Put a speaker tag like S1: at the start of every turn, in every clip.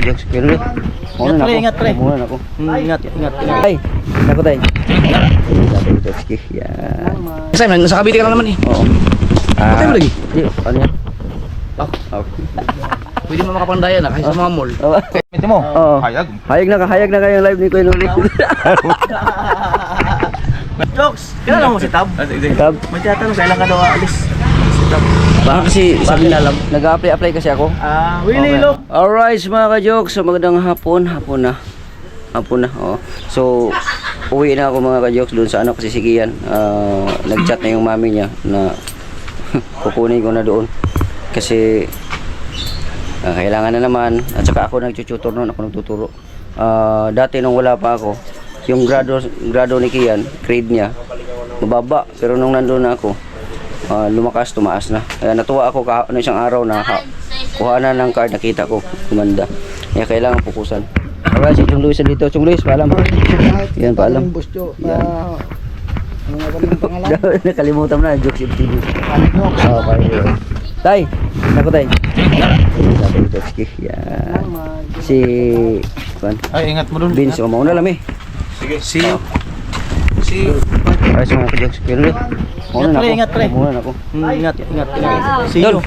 S1: Jokes. Pero
S2: Ingat pre.
S1: Muna ako.
S2: Ingat.
S1: Ay, nako tayo. Sabi ko Jokes. Yan.
S2: Kasi nasa Cavite ka lang naman eh.
S1: Oo.
S2: Patay mo lagi?
S1: Di, ano yan?
S2: Pwede mo makapandaya na kahit sa mga mall.
S3: Ito mo?
S1: Oo. Hayag na kayong live ni Kuya Luli.
S2: Jokes, kilala mo si Tab?
S1: Tab.
S2: May tinatanong kailan ka daw aalis? Si Tab.
S1: Baka kasi sabi
S2: alam.
S1: nag-apply kasi ako.
S2: Willie, look.
S1: Alright mga ka-jokes, so magandang hapon na. Oh. So uwi na ako mga ka-jokes doon sa ano kasi si Kian. Nag-chat na yung mami niya na kukunin ko na doon. Kasi kailangan na naman at saka ako nagtututor noon, ako nagtuturo. Dati nung wala pa ako, yung grado ni Kian, grade niya mababa, pero nung nandoon na ako, tumaas na. Kaya natuwa ako isang araw na kuhanan ng card, nakita ko kumanda. Kaya kailangan pukusan. Alright, si Chung Luis dito. Chung Luis, paalam. Yan, paalam. Yan. Nakalimutan mo na, Jokes TV. Oo, parang Tay, ako tay. Sabi ko Jokes. Yan. Si
S3: Ay, ingat mo dun.
S1: Vince, mauna lang eh.
S3: Sige, see you.
S1: Ay, sa mga ka-jokes. Pero mauna na ako.
S2: Ingat pre.
S1: Mauna na ako.
S2: Ingat. See you.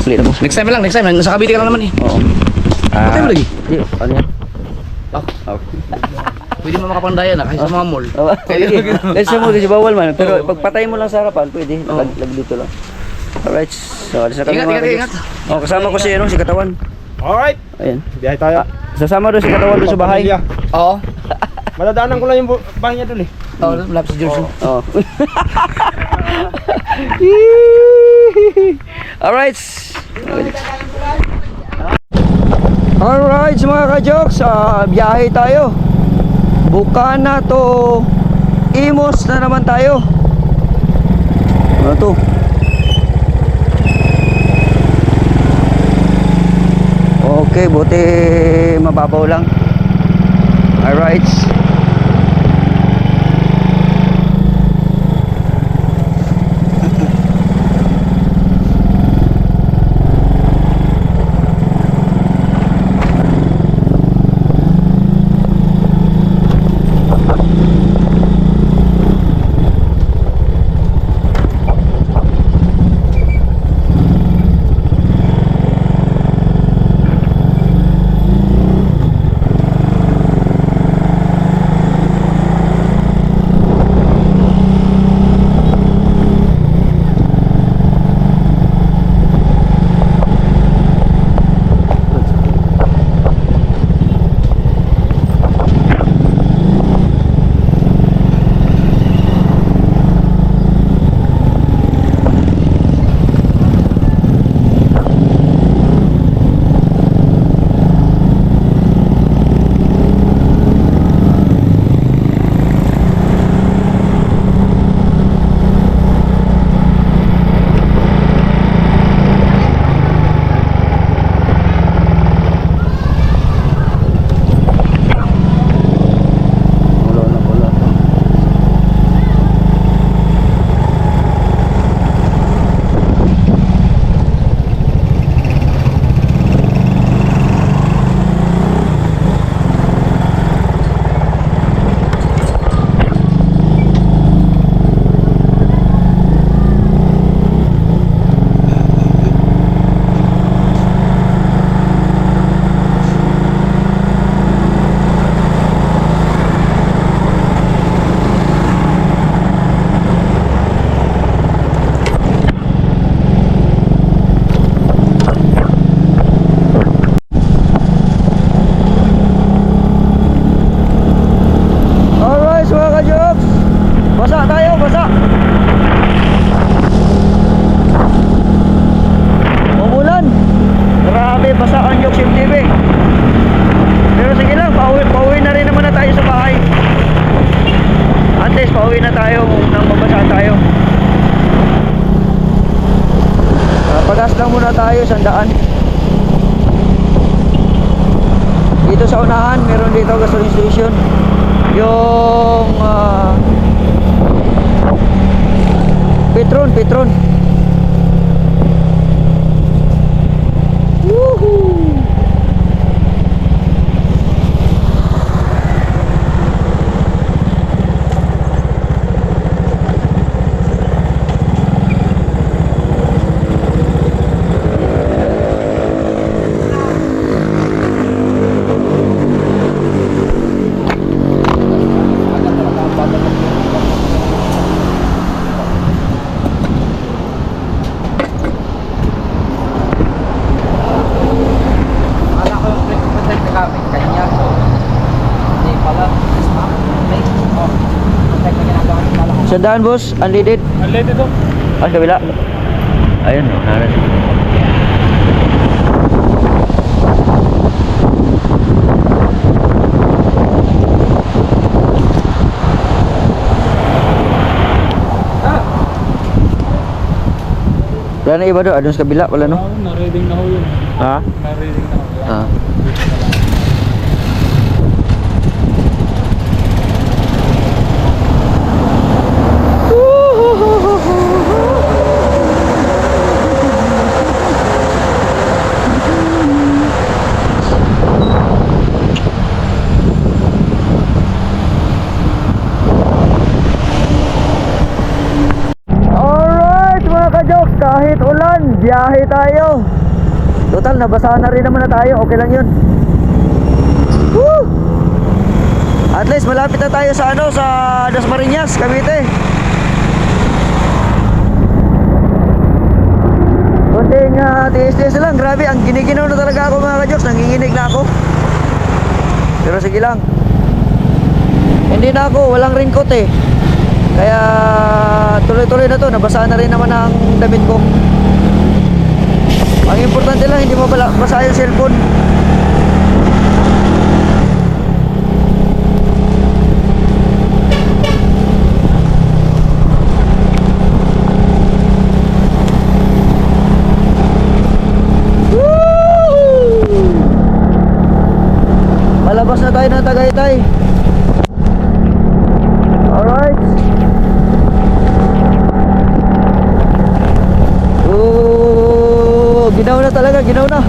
S1: Ulit ako.
S2: Next time. Nasa Cavite ka lang naman eh.
S1: Oo.
S2: Patay mo lagi?
S1: Di, ano yan?
S2: Pwede mo makapandaya na kahit sa mga mall.
S1: Kasi mo kasi bawal man. Pero pagpatay mo lang sa harapan, pwede. Lag dito lang. Alright. So, alis na kami mga
S2: Ingat.
S1: ka-jokes. Oh, kasama ko si Katawan.
S3: Alright,
S1: Ayan.
S3: biyahe tayo.
S1: Sasama doon si Katawan doon sa bahay.
S2: Oo.
S3: Madadaanan ko lang yung bahay niya dun eh.
S2: Oo, malapit si George.
S1: Oh. Alright. Alright mga ka-jokes, biyahe tayo. Bukana to Imos na naman tayo. Ano to? Okay, buti mababaw lang. Alright. Pagas lang muna tayo, sandaan. Dito sa unahan, meron dito gasoline station. Yung Petron. Woohoo! Sa daan, boss, unleaded.
S3: Unleaded to.
S1: Ay, kabila. Ayun, oh, naran. Wala na iba doon, adun sa kabila, wala no?
S3: Na-reading na ho yun.
S1: Ha?
S3: Na-reading na ho.
S1: Ah. Alright mga ka-jokes, kahit ulan, biyahe tayo. Total, nabasa na rin naman na tayo, okay lang yun. Woo! At least malapit na tayo sa sa Dasmariñas, Cavite. Kunting tiis-tiis lang, grabe, ang giniginaw na talaga ako mga ka-jokes, nanginginig na ako. Pero sige lang. Hindi na ako, walang raincoat eh. Kaya tuloy-tuloy na to, nabasa na rin naman ang damit ko. Ang importante lang, hindi mabasa yung cellphone. Malabas na tayo ng Tagaytay. Alright. Ginaw na talaga, ginaw na.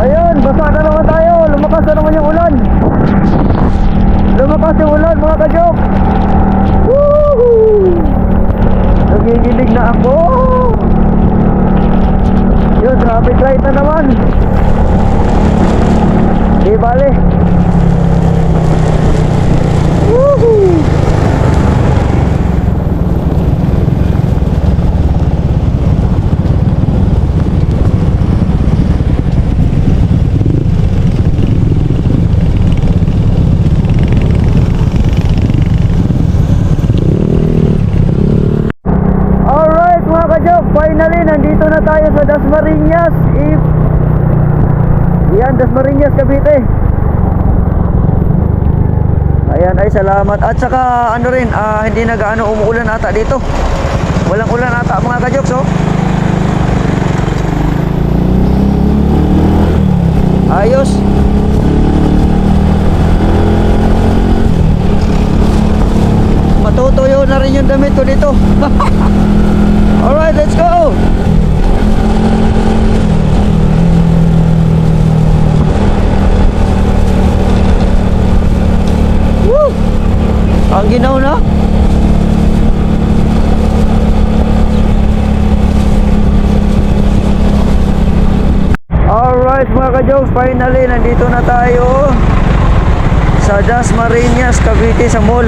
S1: Ayun, basa na naman tayo. Lumakas na naman yung ulan. Lumakas yung ulan mga ka-jok. Woohoo! Nagigilig na ako. Yun, traffic light na naman. Di bale. Woohoo! Finally, nandito na tayo sa Dasmariñas. Yan, Dasmariñas, Cavite. Ayan, ay salamat. At saka ano rin, hindi na gaano umuulan ata dito. Walang ulan ata mga ka-jokes, oh. Ayos. Matutuyo na rin yung damit ko dito. Alright, let's go! Woo! Ang ginaw na. Alright mga ka-jokes, finally nandito na tayo sa Dasmariñas, Cavite sa mall.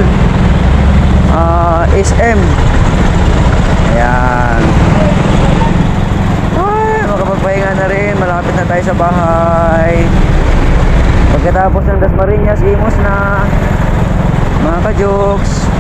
S1: SM. Ayan. Ay, makapagpahinga na rin. Malapit na tayo sa bahay. Pagkatapos ng Dasmariñas, imos na mga ka-jokes.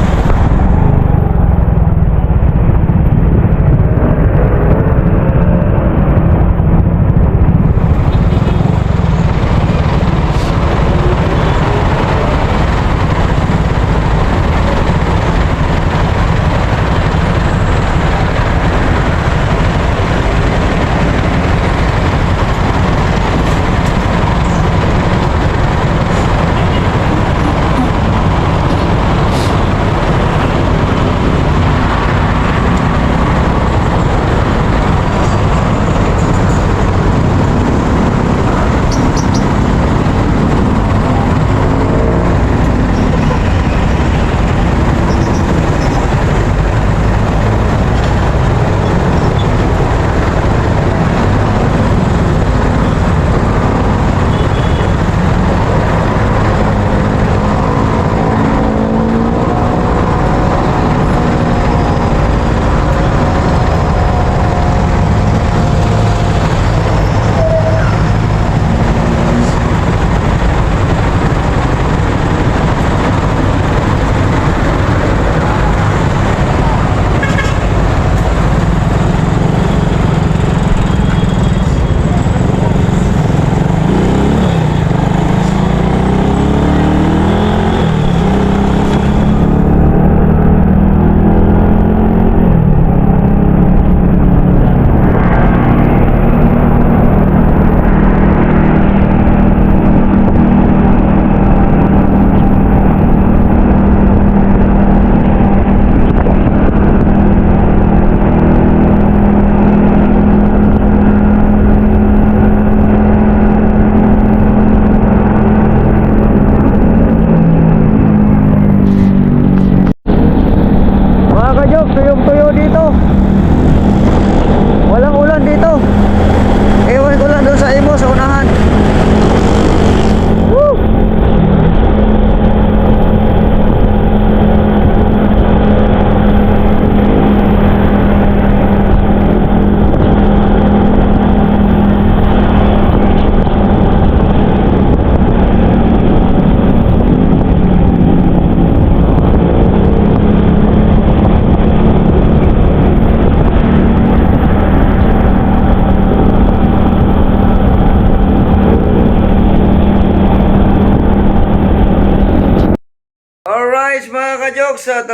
S1: Alright mga ka-jokes at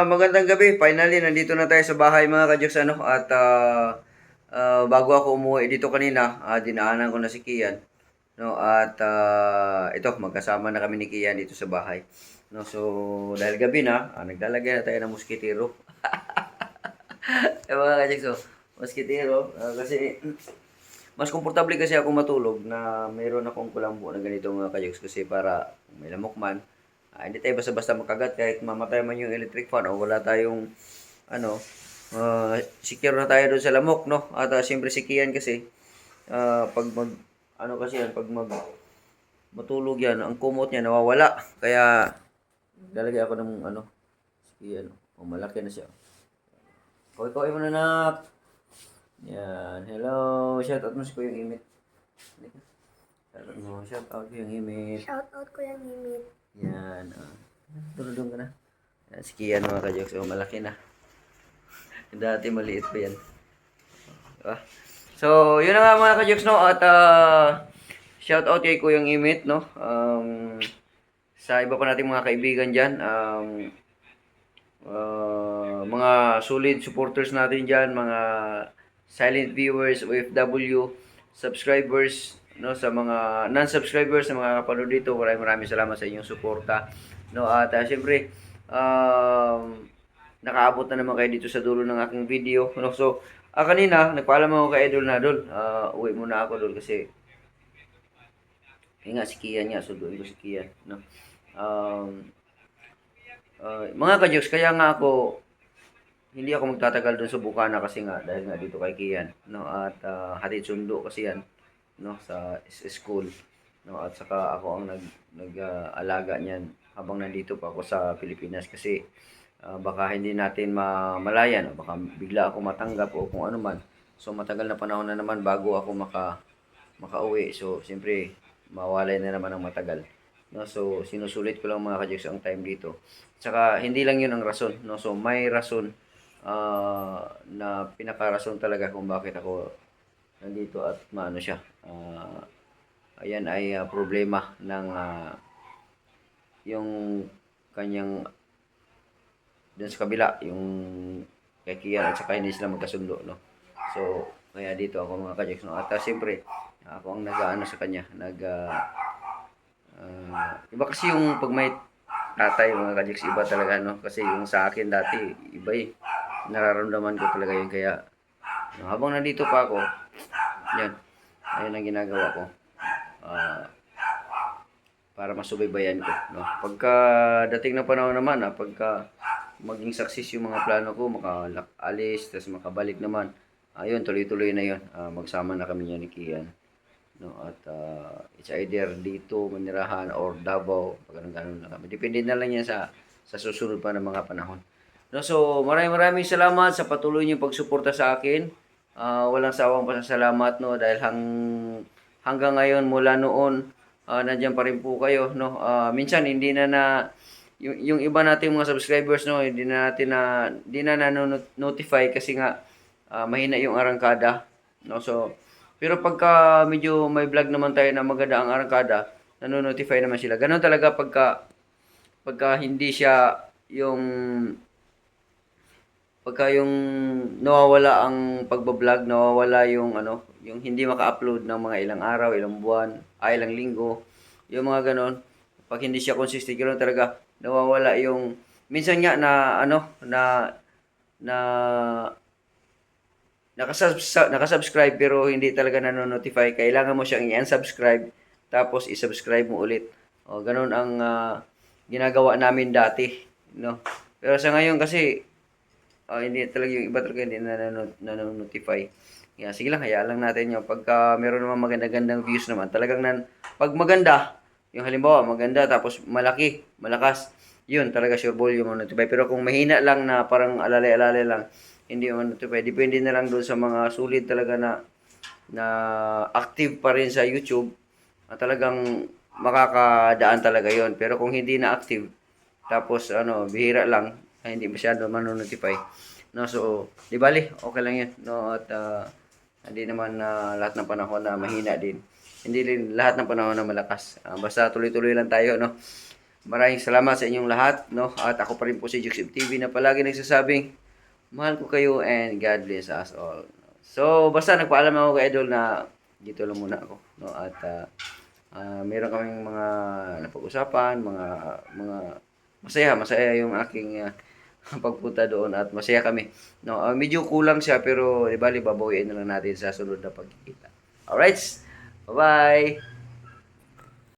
S1: magandang gabi. Finally, nandito na tayo sa bahay mga ka-jokes ano at bago ako umuwi dito kanina, dinaanan ko na si Kian. No at ito magkasama na kami ni Kian dito sa bahay. No so dahil gabi na, naglalagay na tayo ng muskitero. Mga ka-jokes, so, muskitero kasi mas komportable kasi ako matulog na mayroon akong kulambo na ganito mga ka-jokes kasi para may lamok man. Hindi tayo basta-basta makagat kahit mamatay man yung electric fan o wala tayong secure na tayo doon sa lamok, no? At siyempre si Kian kasi pag matulog yan, ang kumot niya nawawala. Kaya lalagay ako ng si Kian. Malaki na siya. Kaway mo na nak. Yan, hello. Shout out mo si Kuyang Imit. Shout out Kuyang Imit.
S4: Shout out Kuya Mimit.
S1: Yan. Tulong ka na. Yan, si Kian mga ka-jokes. Malaki na. Dati maliit pa yan. Diba? So, yun na nga mga ka-jokes, no? At shout out kay Kuyang Imit, no? Sa iba pa nating mga kaibigan dyan. Mga solid supporters natin dyan. Mga silent viewers, OFW, subscribers, no, sa mga non-subscribers, sa mga kapanood dito, maraming salamat sa inyong suporta, no, at siyempre nakaabot na naman kayo dito sa dulo ng aking video, no. So kanina nagpaalam ako kay Idol na Idol, uwi muna ako doon kasi nga si Kian nga, suduin ko si Kian, no. Mga ka-jokes, kaya nga ako hindi ako magtatagal doon sa Bukana kasi nga dahil nga dito kay Kian, no, at hatid sundo kasi yan, no, sa school, no, at saka ako ang nag-alaga niyan habang nandito pa ako sa Pilipinas kasi baka hindi natin malayan o baka bigla ako matanggap o kung ano man. So matagal na panahon na naman bago ako makauwi. So siyempre mawalay na naman ng matagal, no. So sinusulit ko lang mga ka-jokes ang time dito. Saka hindi lang 'yun ang rason, no. So may rason na pinaka-rason talaga kung bakit ako nandito at maano siya. Ayan ay problema ng yung kanyang dun sa kabila, yung kay Kian at saka hindi sila magkasundo, no. So kaya dito ako mga ka-jokes, no. At siyempre ako ang nag-aano sa kanya, iba kasi yung pag may tatay mga ka-jokes, iba talaga, no. Kasi yung sa akin dati iba nararamdaman ko talaga yun, kaya no, habang nandito pa ako, yan, ayun ang ginagawa ko para masubaybayan ko, no. Pagka dating na panahon naman, pagka maging success yung mga plano ko, makaalis, tapos makabalik naman, ayun, tuloy-tuloy na yun. Magsama na kami niya ni Kian, no. At it's either dito, Manirahan, or Davao, pag ganun na kami. Depende na lang yan sa susunod pa ng mga panahon. No, so maraming salamat sa patuloy niyong pagsuporta sa akin. Walang sawang pasasalamat, no, dahil hanggang ngayon mula noon nandiyan pa rin po kayo, no. Minsan hindi na yung iba nating mga subscribers, no, hindi na notify kasi nga mahina yung arangkada, no. So pero pagka medyo may vlog naman tayo na maganda ang arangkada, nano-notify naman sila. Ganun talaga pagka hindi siya pagka yung nawawala ang pagbablog, nawawala yung yung hindi maka-upload ng mga ilang araw, ilang buwan, ilang linggo, yung mga ganon. Pag hindi siya consistent, ganoon talaga nawawala yung minsan nga nakasubscribe pero hindi talaga nano-notify. Kailangan mo siyang i-unsubscribe tapos i-subscribe mo ulit. O ganoon ang ginagawa namin dati, no. Pero sa ngayon kasi hindi talaga, yung iba talaga hindi na-notify. Yeah, sige lang, hayaan lang natin yun. Pagka meron naman maganda-gandang views naman, talagang pag maganda, yung halimbawa maganda tapos malaki, malakas, yun talaga sure ball yung notify. Pero kung mahina lang na parang alalay-alalay lang, hindi yung notify. Depende na lang doon sa mga sulit talaga na active pa rin sa YouTube. Talagang makakadaan talaga yon. Pero kung hindi na active, tapos bihira lang, hindi masyado manonotify, no. So di bali okay lang yan, no. At hindi naman lahat ng panahon na mahina din, hindi din lahat ng panahon na malakas. Basta tuloy-tuloy lang tayo, no. Maraming salamat sa inyong lahat, no? At ako pa rin po si Jux TV na palagi nagsasabing, mahal ko kayo and God bless us all. So, basta nagpaalam ako kay Idol na dito lang muna ako, no? At meron kaming mga napag-usapan, mga masaya yung aking pagpunta doon at masaya kami. No, medyo kulang siya pero di bali babawiin na lang natin sa sunod na pagkikita. Alright. Bye-bye.